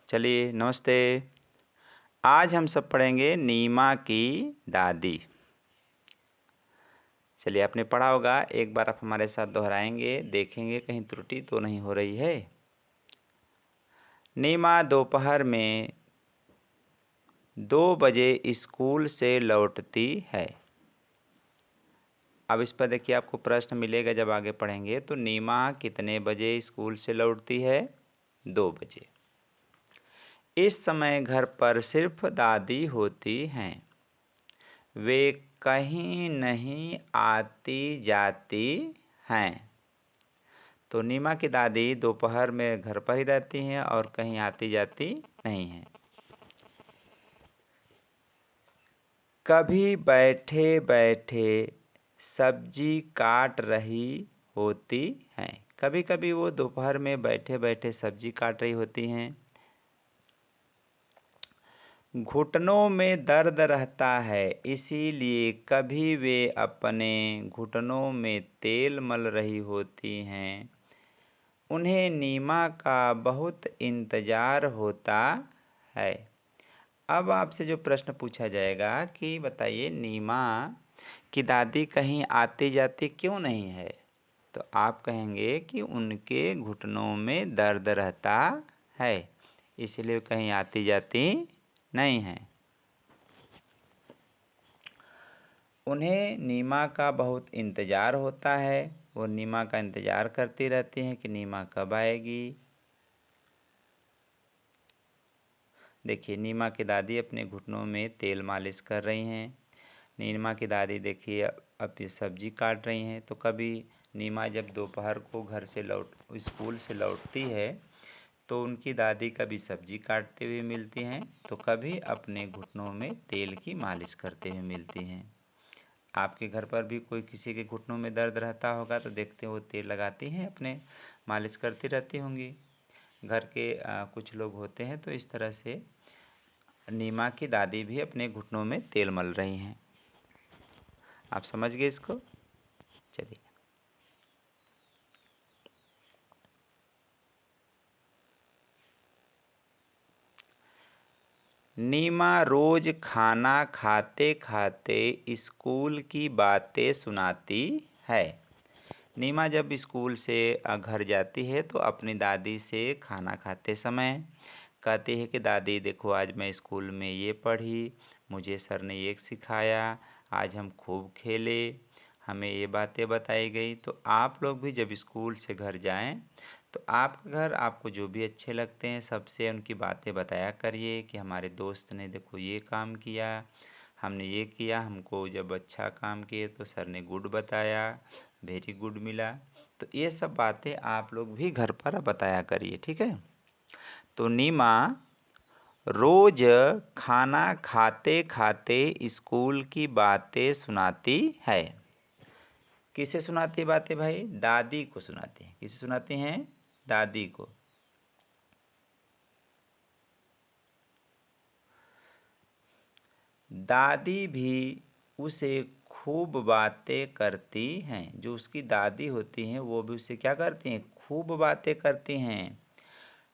चलिए नमस्ते। आज हम सब पढ़ेंगे नीमा की दादी। चलिए आपने पढ़ा होगा, एक बार आप हमारे साथ दोहराएंगे, देखेंगे कहीं त्रुटि तो नहीं हो रही है। नीमा दोपहर में 2 बजे स्कूल से लौटती है। अब इस पर देखिए आपको प्रश्न मिलेगा जब आगे पढ़ेंगे। तो नीमा कितने बजे स्कूल से लौटती है? 2 बजे। इस समय घर पर सिर्फ दादी होती हैं। वे कहीं नहीं आती जाती हैं। तो नीमा की दादी दोपहर में घर पर ही रहती हैं और कहीं आती जाती नहीं हैं। कभी बैठे बैठे सब्जी काट रही होती हैं। कभी कभी वो दोपहर में बैठे बैठे सब्जी काट रही होती हैं। घुटनों में दर्द रहता है, इसीलिए कभी वे अपने घुटनों में तेल मल रही होती हैं। उन्हें नीमा का बहुत इंतज़ार होता है। अब आपसे जो प्रश्न पूछा जाएगा कि बताइए नीमा की दादी कहीं आती जाती क्यों नहीं है? तो आप कहेंगे कि उनके घुटनों में दर्द रहता है, इसलिए कहीं आती जाती नहीं है। उन्हें नीमा का बहुत इंतज़ार होता है। वो नीमा का इंतज़ार करती रहती हैं कि नीमा कब आएगी। देखिए नीमा की दादी अपने घुटनों में तेल मालिश कर रही हैं। नीमा की दादी देखिए अब ये सब्जी काट रही हैं। तो कभी नीमा जब दोपहर को घर से स्कूल से लौटती है तो उनकी दादी कभी सब्जी काटते हुए मिलती हैं, तो कभी अपने घुटनों में तेल की मालिश करते हुए मिलती हैं। आपके घर पर भी कोई किसी के घुटनों में दर्द रहता होगा तो देखते हो तेल लगाती हैं, अपने मालिश करती रहती होंगी। घर के कुछ लोग होते हैं, तो इस तरह से नीमा की दादी भी अपने घुटनों में तेल मल रही हैं। आप समझ गए इसको? चलिए नीमा रोज खाना खाते खाते स्कूल की बातें सुनाती है। नीमा जब स्कूल से घर जाती है तो अपनी दादी से खाना खाते समय कहती है कि दादी देखो, आज मैं स्कूल में ये पढ़ी, मुझे सर ने ये सिखाया, आज हम खूब खेले, हमें ये बातें बताई गई। तो आप लोग भी जब स्कूल से घर जाएं तो आपके घर आपको जो भी अच्छे लगते हैं सबसे उनकी बातें बताया करिए कि हमारे दोस्त ने देखो ये काम किया, हमने ये किया, हमको जब अच्छा काम किए तो सर ने गुड बताया, वेरी गुड मिला। तो ये सब बातें आप लोग भी घर पर बताया करिए, ठीक है? तो नीमा रोज खाना खाते खाते स्कूल की बातें सुनाती है। किसे सुनाती बातें भाई? दादी को सुनाती हैं। किसे सुनाती हैं? दादी को। दादी भी उसे खूब बातें करती हैं। जो उसकी दादी होती हैं वो भी उससे क्या करती हैं? खूब बातें करती हैं।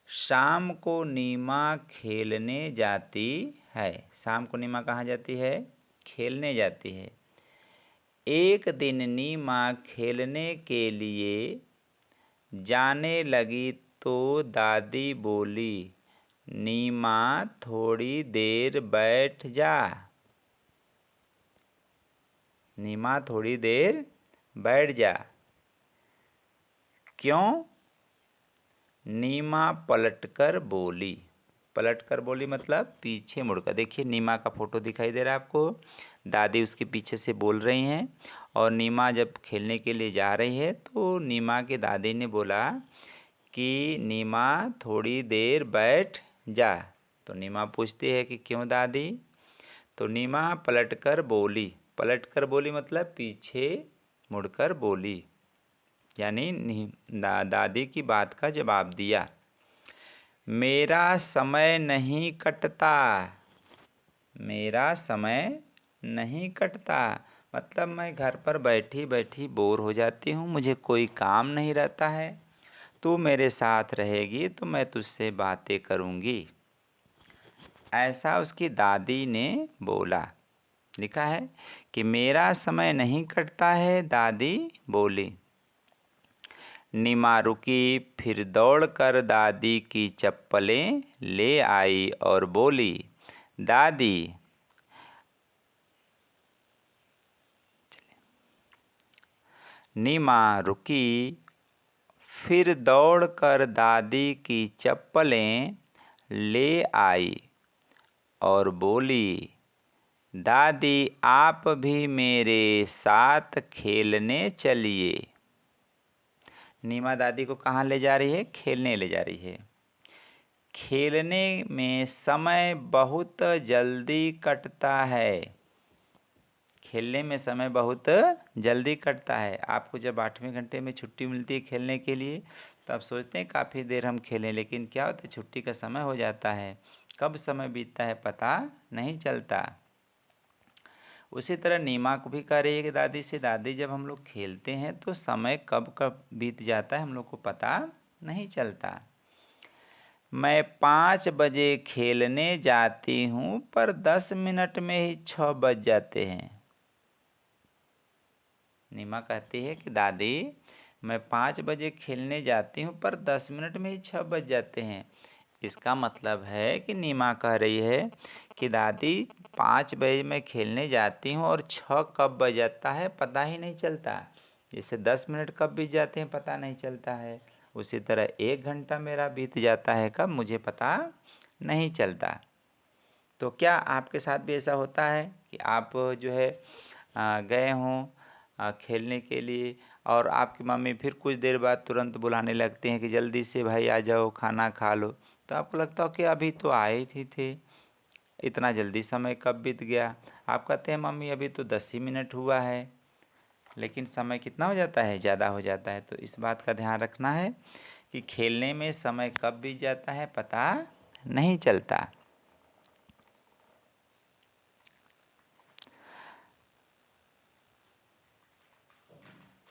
शाम को नीमा खेलने जाती है। शाम को नीमा कहाँ जाती है? खेलने जाती है। एक दिन नीमा खेलने के लिए जाने लगी तो दादी बोली, नीमा थोड़ी देर बैठ जा। नीमा थोड़ी देर बैठ जा। क्यों? नीमा पलटकर बोली। पलटकर बोली मतलब पीछे मुड़कर। देखिए नीमा का फोटो दिखाई दे रहा है आपको। दादी उसके पीछे से बोल रही हैं और नीमा जब खेलने के लिए जा रही है तो नीमा की दादी ने बोला कि नीमा थोड़ी देर बैठ जा। तो नीमा पूछती है कि क्यों दादी? तो नीमा पलटकर बोली। पलटकर बोली मतलब पीछे मुड़कर बोली, यानी दादी की बात का जवाब दिया। मेरा समय नहीं कटता। मेरा समय नहीं कटता मतलब मैं घर पर बैठी बैठी बोर हो जाती हूँ, मुझे कोई काम नहीं रहता है। तू मेरे साथ रहेगी तो मैं तुझसे बातें करूँगी। ऐसा उसकी दादी ने बोला। लिखा है कि मेरा समय नहीं कटता है, दादी बोली। नीमा रुकी, फिर दौड़कर दादी की चप्पलें ले आई और बोली, दादी। नीमा रुकी, फिर दौड़कर दादी की चप्पलें ले आई और बोली, दादी आप भी मेरे साथ खेलने चलिए। नीमा दादी को कहाँ ले जा रही है? खेलने ले जा रही है। खेलने में समय बहुत जल्दी कटता है। खेलने में समय बहुत जल्दी कटता है। आपको जब 8वें घंटे में छुट्टी मिलती है खेलने के लिए तो आप सोचते हैं काफ़ी देर हम खेलें, लेकिन क्या होता है छुट्टी का समय हो जाता है, कब समय बीतता है पता नहीं चलता। उसी तरह नीमा को भी कह रही है कि दादी से, दादी जब हम लोग खेलते हैं तो समय कब कब बीत जाता है हम लोग को पता नहीं चलता। मैं 5 बजे खेलने जाती हूँ पर 10 मिनट में ही 6 बज जाते हैं। नीमा कहती है कि दादी मैं 5 बजे खेलने जाती हूँ पर 10 मिनट में ही 6 बज जाते हैं। इसका मतलब है कि नीमा कह रही है कि दादी 5 बजे मैं खेलने जाती हूँ और 6 कब बज जाता है पता ही नहीं चलता। जैसे 10 मिनट कब बीत जाते हैं पता नहीं चलता है, उसी तरह 1 घंटा मेरा बीत जाता है कब मुझे पता नहीं चलता। तो क्या आपके साथ भी ऐसा होता है कि आप जो है गए हों खेलने के लिए और आपकी मम्मी फिर कुछ देर बाद तुरंत बुलाने लगती हैं कि जल्दी से भाई आ जाओ खाना खा लो, तो आपको लगता हो कि अभी तो आए ही थे, इतना जल्दी समय कब बीत गया। आप कहते हैं मम्मी अभी तो 10 ही मिनट हुआ है, लेकिन समय कितना हो जाता है, ज़्यादा हो जाता है। तो इस बात का ध्यान रखना है कि खेलने में समय कब बीत जाता है पता नहीं चलता।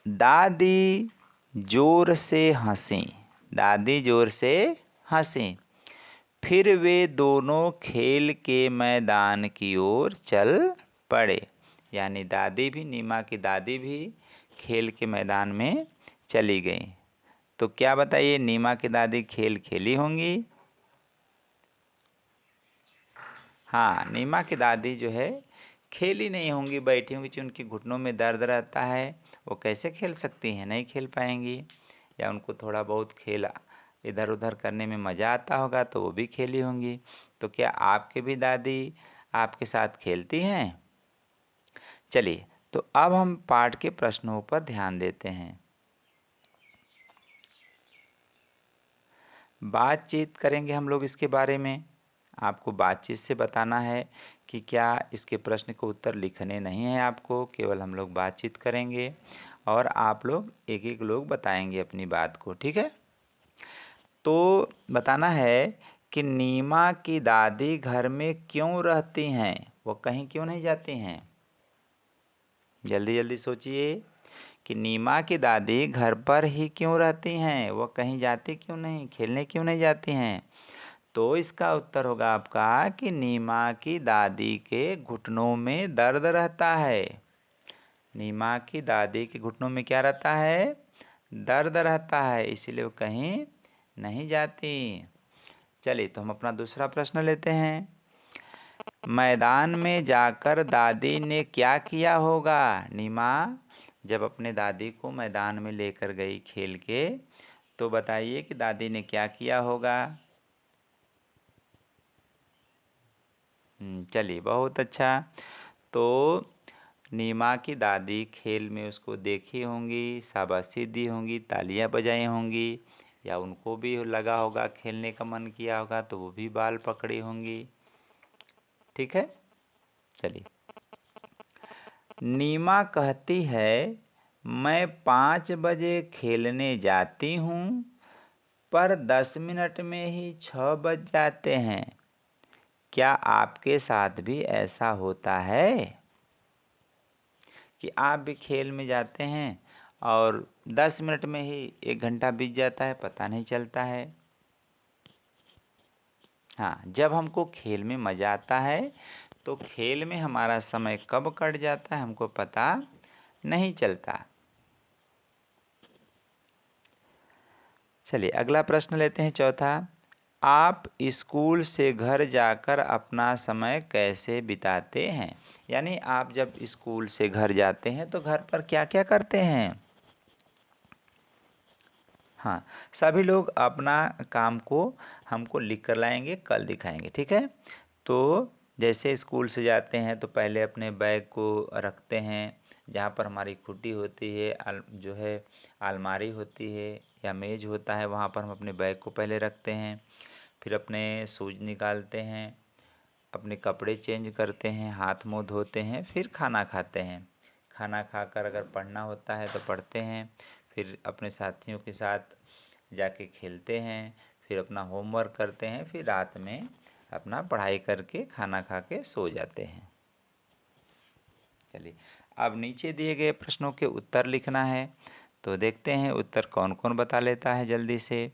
दादी जोर से हंसी। दादी जोर से हंसी। फिर वे दोनों खेल के मैदान की ओर चल पड़े। यानी दादी भी, नीमा की दादी भी खेल के मैदान में चली गई। तो क्या बताइए, नीमा की दादी खेल खेली होंगी? हाँ, नीमा की दादी जो है खेली नहीं होंगी, बैठी होंगी, क्योंकि उनके घुटनों में दर्द रहता है, वो कैसे खेल सकती हैं, नहीं खेल पाएंगी। या उनको थोड़ा बहुत खेल इधर उधर करने में मज़ा आता होगा तो वो भी खेली होंगी। तो क्या आपके भी दादी आपके साथ खेलती हैं? चलिए, तो अब हम पाठ के प्रश्नों पर ध्यान देते हैं। बातचीत करेंगे हम लोग इसके बारे में। आपको बातचीत से बताना है कि क्या इसके प्रश्न के उत्तर लिखने नहीं हैं आपको, केवल हम लोग बातचीत करेंगे और आप लोग एक एक लोग बताएंगे अपनी बात को, ठीक है। तो बताना है कि नीमा की दादी घर में क्यों रहती हैं, वो कहीं क्यों नहीं जाती हैं? जल्दी जल्दी सोचिए कि नीमा की दादी घर पर ही क्यों रहती हैं, वो कहीं जाती क्यों नहीं, खेलने क्यों नहीं जाती हैं? तो इसका उत्तर होगा आपका कि नीमा की दादी के घुटनों में दर्द रहता है। नीमा की दादी के घुटनों में क्या रहता है? दर्द रहता है, इसीलिए वो कहीं नहीं जाती। चलिए, तो हम अपना दूसरा प्रश्न लेते हैं। मैदान में जाकर दादी ने क्या किया होगा? नीमा जब अपने दादी को मैदान में लेकर गई खेल के, तो बताइए कि दादी ने क्या किया होगा? चलिए, बहुत अच्छा। तो नीमा की दादी खेल में उसको देखी होंगी, शाबाशी दी होंगी, तालियां बजाई होंगी, या उनको भी लगा होगा खेलने का मन किया होगा तो वो भी बाल पकड़ी होंगी, ठीक है। चलिए, नीमा कहती है मैं 5 बजे खेलने जाती हूँ पर 10 मिनट में ही 6 बज जाते हैं। क्या आपके साथ भी ऐसा होता है कि आप भी खेल में जाते हैं और 10 मिनट में ही 1 घंटा बीत जाता है, पता नहीं चलता है? हाँ, जब हमको खेल में मज़ा आता है तो खेल में हमारा समय कब कट जाता है हमको पता नहीं चलता। चलिए अगला प्रश्न लेते हैं चौथा। आप स्कूल से घर जाकर अपना समय कैसे बिताते हैं? यानी आप जब स्कूल से घर जाते हैं तो घर पर क्या क्या करते हैं? हाँ, सभी लोग अपना काम को हमको लिख कर लाएंगे, कल दिखाएंगे, ठीक है। तो जैसे स्कूल से जाते हैं तो पहले अपने बैग को रखते हैं जहाँ पर हमारी खुटी होती है, जो है अलमारी होती है या मेज होता है, वहाँ पर हम अपने बैग को पहले रखते हैं। फिर अपने शूज निकालते हैं, अपने कपड़े चेंज करते हैं, हाथ मुँह धोते हैं, फिर खाना खाते हैं। खाना खाकर अगर पढ़ना होता है तो पढ़ते हैं, फिर अपने साथियों के साथ जाके खेलते हैं, फिर अपना होमवर्क करते हैं, फिर रात में अपना पढ़ाई करके खाना खा के सो जाते हैं। चलिए अब नीचे दिए गए प्रश्नों के उत्तर लिखना है, तो देखते हैं उत्तर कौन कौन बता लेता है जल्दी से।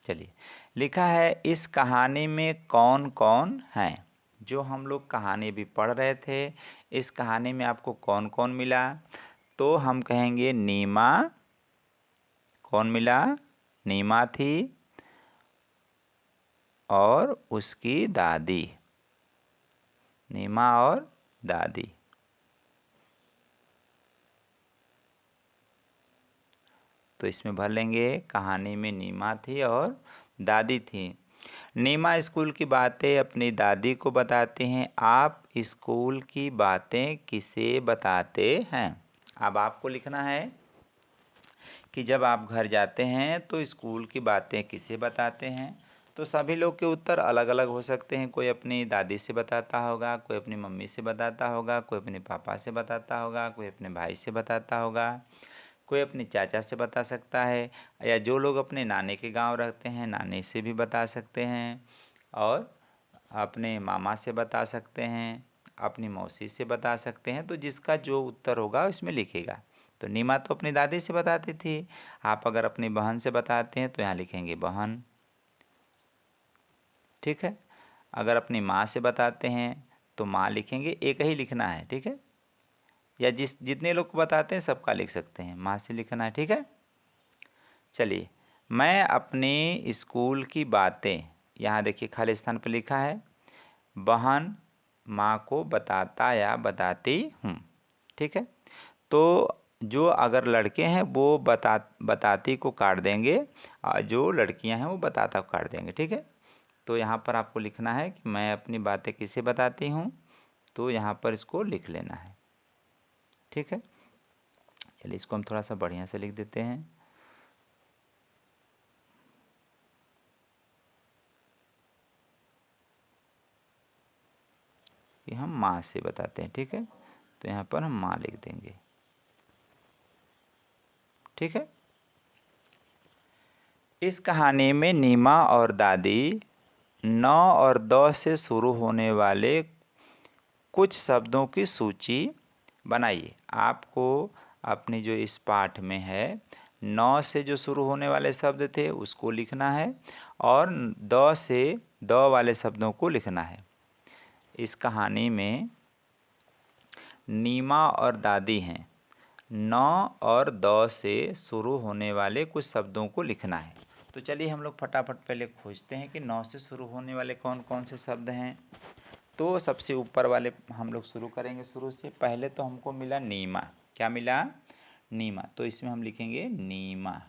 चलिए लिखा है इस कहानी में कौन कौन है। जो हम लोग कहानी भी पढ़ रहे थे, इस कहानी में आपको कौन कौन मिला? तो हम कहेंगे नीमा। कौन मिला? नीमा थी और उसकी दादी। नीमा और दादी। तो इसमें भर लेंगे कहानी में नीमा थी और दादी थी। नीमा स्कूल की बातें अपनी दादी को बताते हैं। आप स्कूल की बातें किसे बताते हैं? अब आपको लिखना है कि जब आप घर जाते हैं तो स्कूल की बातें किसे बताते हैं। तो सभी लोग के उत्तर अलग अलग हो सकते हैं। कोई अपनी दादी से बताता होगा, कोई अपनी मम्मी से बताता होगा, कोई अपने पापा से बताता होगा, कोई अपने भाई से बताता होगा, कोई अपने चाचा से बता सकता है, या जो लोग अपने नानी के गांव रहते हैं नानी से भी बता सकते हैं, और अपने मामा से बता सकते हैं, अपनी मौसी से बता सकते हैं। तो जिसका जो उत्तर होगा उसमें लिखेगा। तो नीमा तो अपनी दादी से बताती थी। आप अगर अपनी बहन से बताते हैं तो यहाँ लिखेंगे बहन, ठीक है। अगर अपनी माँ से बताते हैं तो माँ लिखेंगे, एक ही लिखना है, ठीक है। या जितने लोग को बताते हैं सबका लिख सकते हैं, माँ से लिखना है, ठीक है। चलिए मैं अपनी स्कूल की बातें, यहाँ देखिए खाली स्थान पर लिखा है बहन माँ को बताता या बताती हूँ, ठीक है। तो जो अगर लड़के हैं वो बताती को काट देंगे, और जो लड़कियां हैं वो बताता को काट देंगे, ठीक है। तो यहाँ पर आपको लिखना है कि मैं अपनी बातें किसे बताती हूँ, तो यहाँ पर इसको लिख लेना है, ठीक है। चलिए इसको हम थोड़ा सा बढ़िया से लिख देते हैं। कि हम माँ से बताते हैं, ठीक है। तो यहाँ पर हम माँ लिख देंगे, ठीक है। इस कहानी में नीमा और दादी 9 और 10 से शुरू होने वाले कुछ शब्दों की सूची बनाइए। आपको अपनी जो इस पाठ में है 9 से जो शुरू होने वाले शब्द थे उसको लिखना है, और 10 से 2 वाले शब्दों को लिखना है। इस कहानी में नीमा और दादी हैं। 9 और 2 से शुरू होने वाले कुछ शब्दों को लिखना है। तो चलिए हम लोग फटाफट पहले खोजते हैं कि 9 से शुरू होने वाले कौन कौन से शब्द हैं। तो सबसे ऊपर वाले हम लोग शुरू करेंगे। शुरू से पहले तो हमको मिला नीमा। क्या मिला? नीमा। तो इसमें हम लिखेंगे नीमा,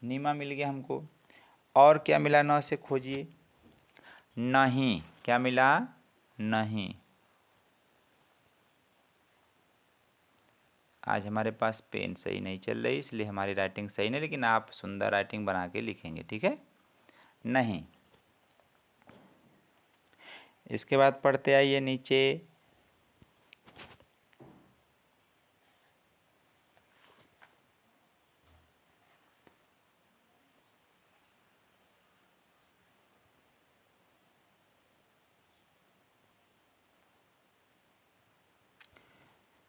नीमा मिल गया हमको। और क्या मिला? 9 से खोजिए। नहीं। क्या मिला? नहीं। आज हमारे पास पेन सही नहीं चल रही, इसलिए हमारी राइटिंग सही नहीं, लेकिन आप सुंदर राइटिंग बना के लिखेंगे, ठीक है। नहीं। इसके बाद पढ़ते आइए नीचे।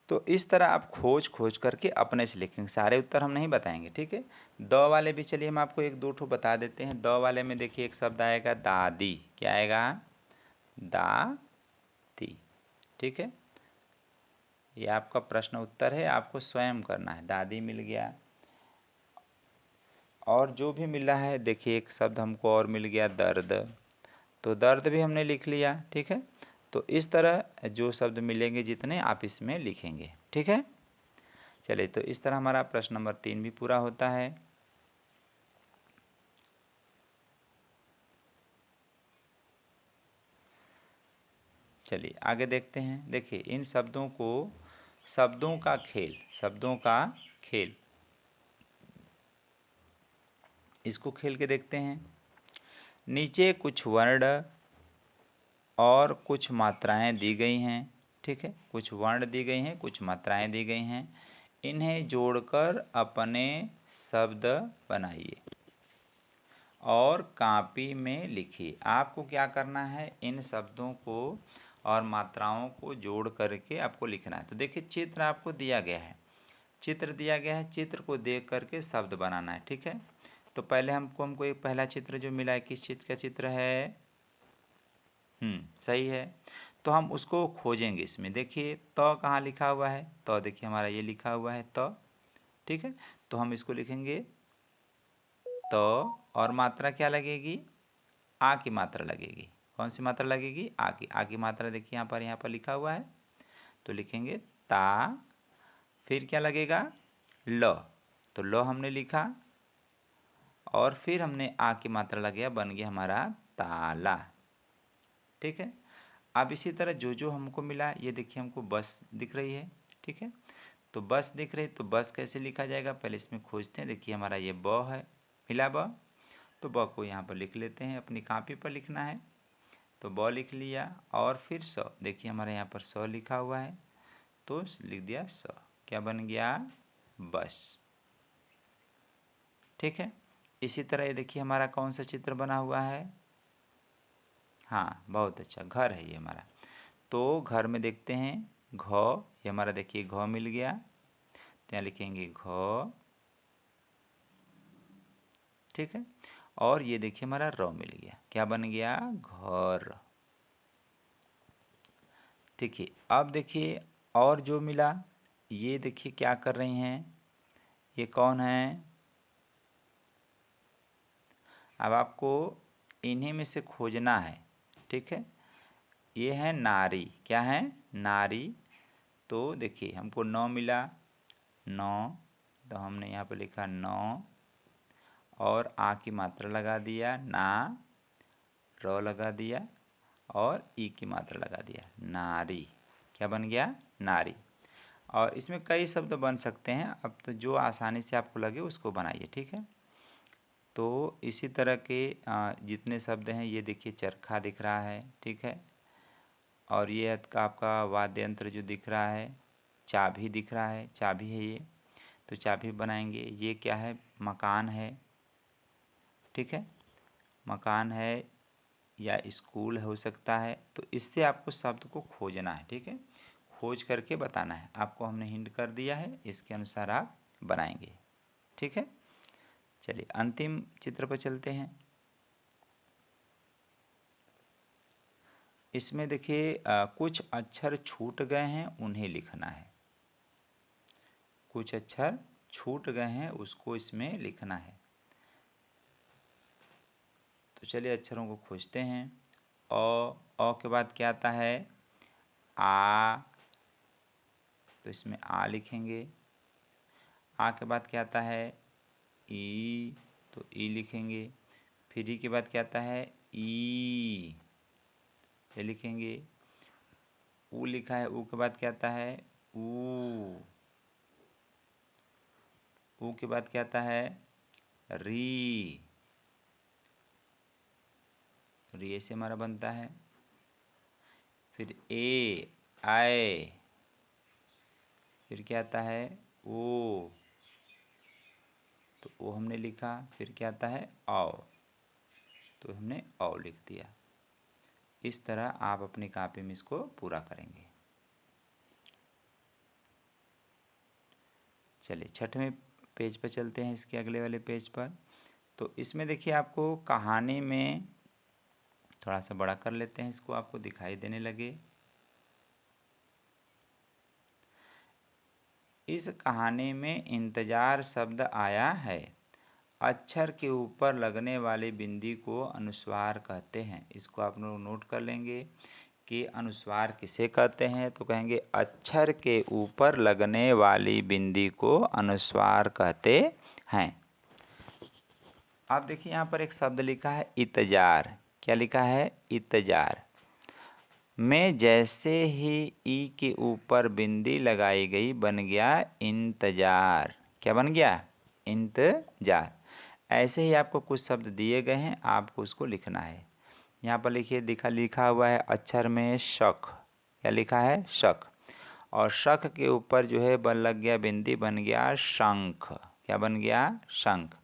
तो इस तरह आप खोज खोज करके अपने से लिखेंगे, सारे उत्तर हम नहीं बताएंगे, ठीक है। द वाले भी चलिए हम आपको एक दो ठो बता देते हैं। द वाले में देखिए एक शब्द आएगा दादी, क्या आएगा? दादी, ठीक है। ये आपका प्रश्न उत्तर है, आपको स्वयं करना है। दादी मिल गया, और जो भी मिला है देखिए एक शब्द हमको और मिल गया दर्द, तो दर्द भी हमने लिख लिया, ठीक है। तो इस तरह जो शब्द मिलेंगे जितने आप इसमें लिखेंगे, ठीक है। चलिए, तो इस तरह हमारा प्रश्न नंबर 3 भी पूरा होता है। चलिए आगे देखते हैं। देखिए इन शब्दों को, शब्दों का खेल, शब्दों का खेल, इसको खेल के देखते हैं। नीचे कुछ वर्ण और कुछ मात्राएं दी गई हैं, ठीक है। कुछ वर्ण दी गई हैं, कुछ मात्राएं दी गई हैं, इन्हें जोड़कर अपने शब्द बनाइए और कॉपी में लिखिए। आपको क्या करना है, इन शब्दों को और मात्राओं को जोड़ करके आपको लिखना है। तो देखिए चित्र आपको दिया गया है, चित्र दिया गया है, चित्र को देख करके शब्द बनाना है, ठीक है। तो पहले हमको एक पहला चित्र जो मिला है, किस चीज़ का चित्र है? सही है। तो हम उसको खोजेंगे इसमें। देखिए तो कहाँ लिखा हुआ है? तो देखिए हमारा ये लिखा हुआ है तो, ठीक है। तो हम इसको लिखेंगे तो, और मात्रा क्या लगेगी? आ की मात्रा लगेगी। कौन सी मात्रा लगेगी? आ की। आ की मात्रा देखिए यहाँ पर लिखा हुआ है, तो लिखेंगे ता, फिर क्या लगेगा? ल। तो ल हमने लिखा, और फिर हमने आ की मात्रा लग बन गया हमारा ताला, ठीक है। अब इसी तरह जो जो हमको मिला, ये देखिए हमको बस दिख रही है, ठीक है। तो बस दिख रही, तो बस कैसे लिखा जाएगा पहले इसमें खोजते हैं। देखिए हमारा ये ब है, मिला ब, तो ब को यहाँ पर लिख लेते हैं, अपनी कॉपी पर लिखना है। तो ब लिख लिया, और फिर स, देखिए हमारे यहाँ पर स लिखा हुआ है, तो लिख दिया स, क्या बन गया? बस, ठीक है। इसी तरह ये देखिए हमारा कौन सा चित्र बना हुआ है? हाँ बहुत अच्छा, घर है ये हमारा। तो घर में देखते हैं घ, ये हमारा देखिए घ मिल गया, तो यहाँ लिखेंगे घ, ठीक है। और ये देखिए हमारा र मिल गया, क्या बन गया? घर, ठीक है। अब देखिए और जो मिला, ये देखिए क्या कर रही हैं, ये कौन है? अब आपको इन्हीं में से खोजना है, ठीक है। ये है नारी, क्या है? नारी। तो देखिए हमको 9 मिला, 9, तो हमने यहाँ पे लिखा 9, और आ की मात्रा लगा दिया ना, र लगा दिया, और ई की मात्रा लगा दिया, नारी, क्या बन गया? नारी। और इसमें कई शब्द बन सकते हैं, अब तो जो आसानी से आपको लगे उसको बनाइए, ठीक है। तो इसी तरह के जितने शब्द हैं, ये देखिए चरखा दिख रहा है, ठीक है। और ये आपका वाद्य यंत्र जो दिख रहा है, चाबी दिख रहा है, चाबी है ये, तो चाबी बनाएंगे। ये क्या है? मकान है, ठीक है। मकान है या स्कूल हो सकता है। तो इससे आपको शब्द को खोजना है, ठीक है। खोज करके बताना है, आपको हमने हिंट कर दिया है, इसके अनुसार आप बनाएंगे, ठीक है। चलिए अंतिम चित्र पर चलते हैं। इसमें देखिए कुछ अक्षर छूट गए हैं, उन्हें लिखना है। कुछ अक्षर छूट गए हैं, उसको इसमें लिखना है। तो चलिए अक्षरों को खोजते हैं। अ के बाद क्या आता है? आ, तो इसमें आ लिखेंगे। आ के बाद क्या आता है? ई, तो ई लिखेंगे। फिर ई के बाद क्या आता है? ई, ये लिखेंगे। ऊ लिखा है, ऊ के बाद क्या आता है? ऊ, ऊ के बाद क्या आता है? री, री ऐसे हमारा बनता है। फिर ए, आए, फिर क्या आता है? ओ, तो ओ हमने लिखा। फिर क्या आता है? आओ, तो हमने औ लिख दिया। इस तरह आप अपनी कॉपी में इसको पूरा करेंगे। चलिए 6वें पेज पर चलते हैं, इसके अगले वाले पेज पर। तो इसमें देखिए आपको कहानी में थोड़ा सा बड़ा कर लेते हैं, इसको आपको दिखाई देने लगे। इस कहानी में इंतजार शब्द आया है। अक्षर के ऊपर लगने वाली बिंदी को अनुस्वार कहते हैं। इसको आप लोग नोट कर लेंगे कि अनुस्वार किसे कहते हैं, तो कहेंगे अक्षर के ऊपर लगने वाली बिंदी को अनुस्वार कहते हैं। आप देखिए यहाँ पर एक शब्द लिखा है इतजार। क्या लिखा है? इतजार। में जैसे ही ई के ऊपर बिंदी लगाई गई बन गया इंतजार। क्या बन गया? इंतजार। ऐसे ही आपको कुछ शब्द दिए गए हैं, आपको उसको लिखना है। यहाँ पर लिखिए, लिखा हुआ है अक्षर में शक। क्या लिखा है? शक। और शक के ऊपर जो है बन लग गया बिंदी, बन गया शंख। क्या बन गया? शंख।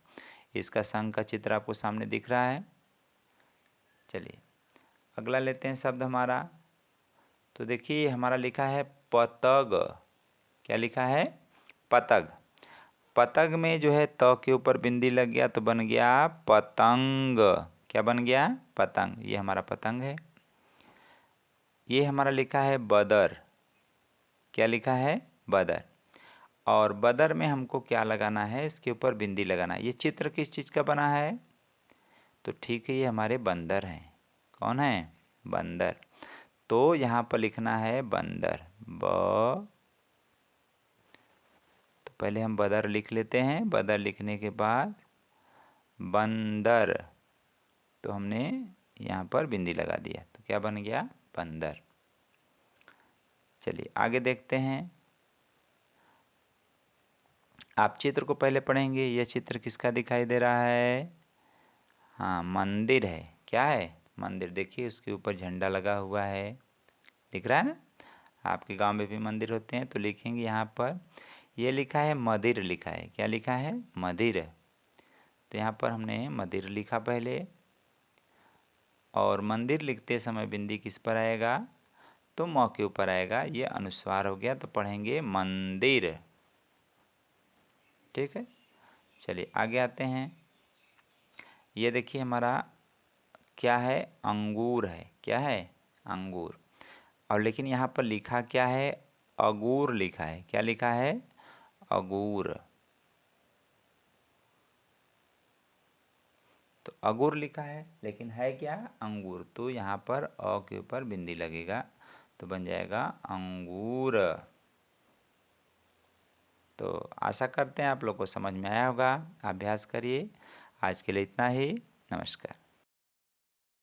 इसका शंख का चित्र आपको सामने दिख रहा है। चलिए अगला लेते हैं शब्द हमारा। तो देखिए हमारा लिखा है पतंग। क्या लिखा है? पतंग। पतंग में जो है त के ऊपर बिंदी लग गया तो बन गया पतंग। क्या बन गया? पतंग। ये हमारा पतंग है। ये हमारा लिखा है बदर। क्या लिखा है? बदर। और बदर में हमको क्या लगाना है? इसके ऊपर बिंदी लगाना है। ये चित्र किस चीज़ का बना है? तो ठीक है, ये हमारे बंदर हैं। कौन है? बंदर। तो यहाँ पर लिखना है बंदर। तो पहले हम बदर लिख लेते हैं। बदर लिखने के बाद बंदर, तो हमने यहाँ पर बिंदी लगा दिया, तो क्या बन गया? बंदर। चलिए आगे देखते हैं। आप चित्र को पहले पढ़ेंगे। यह चित्र किसका दिखाई दे रहा है? हाँ, मंदिर है। क्या है? मंदिर। देखिए उसके ऊपर झंडा लगा हुआ है, दिख रहा है ना? आपके गांव में भी मंदिर होते हैं। तो लिखेंगे यहाँ पर, ये लिखा है मदिर लिखा है। क्या लिखा है? मदिर। तो यहाँ पर हमने मदिर लिखा पहले। और मंदिर लिखते समय बिंदी किस पर आएगा? तो म के ऊपर आएगा। ये अनुस्वार हो गया, तो पढ़ेंगे मंदिर। ठीक है। चलिए आगे आते हैं। ये देखिए हमारा क्या है? अंगूर है। क्या है? अंगूर। और लेकिन यहाँ पर लिखा क्या है? अगूर लिखा है। क्या लिखा है? अगूर। तो अगूर लिखा है, लेकिन है क्या? अंगूर। तो यहाँ पर अ के ऊपर बिंदी लगेगा, तो बन जाएगा अंगूर। तो आशा करते हैं आप लोग को समझ में आया होगा। अभ्यास करिए। आज के लिए इतना ही। नमस्कार।